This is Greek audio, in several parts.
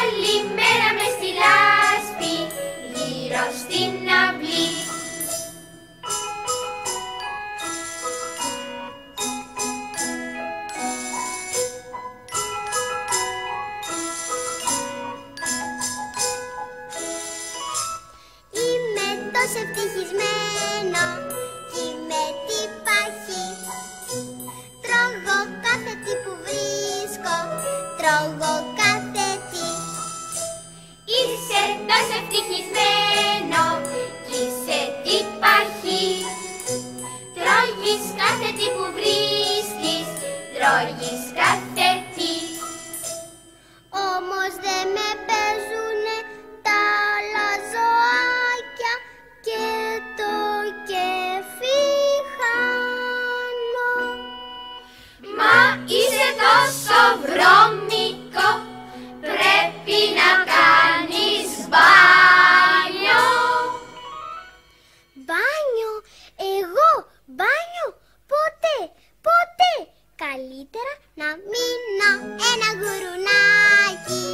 Όλη μέρα μες στη λάσπη, γύρω στην αυλή. Είμαι τόσο ευτυχισμένο, είμαι τι παχύ. Τρώγω κάθε τι που βρίσκω, τρώγω κάθε τι. Είσαι τόσο ευτυχισμένο κι είσαι τι παχύ. Τρώγεις κάθε τι που βρίσκεις, τρώγεις κάθε τι. Όμως δεν με παίζουνε τα άλλα ζωάκια και το κέφι χάνω. Μα είσαι τόσο βρώμικο, πρέπει να κάνεις μπάνιο. Μπάνιο, εγώ μπάνιο, ποτέ, ποτέ. Καλύτερα να μείνω ένα γουρουνάκι,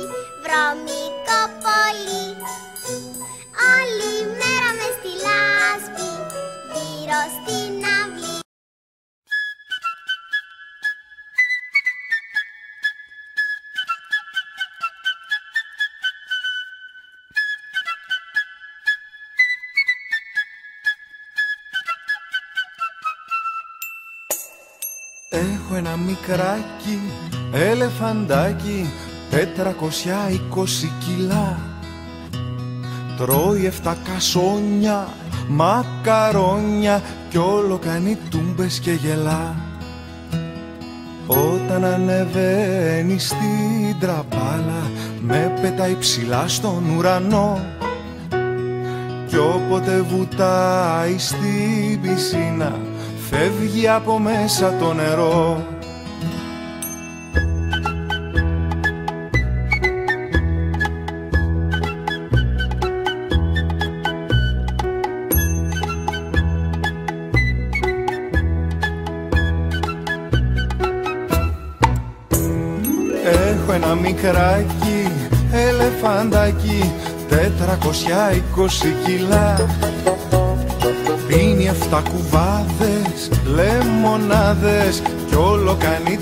βρώμικο πολύ. Όλη μέρα μες στη λάσπη, γύρω στην αυλή. Έχω ένα μικράκι ελεφαντάκι 420 κιλά. Τρώει 7 κασόνια, μακαρόνια κι όλο κάνει τούμπες και γελά. Όταν ανεβαίνει στην τραπάλα με πετάει ψηλά στον ουρανό. Κι όποτε βουτάει στην πισίνα φεύγει από μέσα το νερό. Έχω ένα μικράκι ελεφαντάκι 420 κιλά. Πίνει 7 κουβάδες λεμονάδες κι όλο κάνει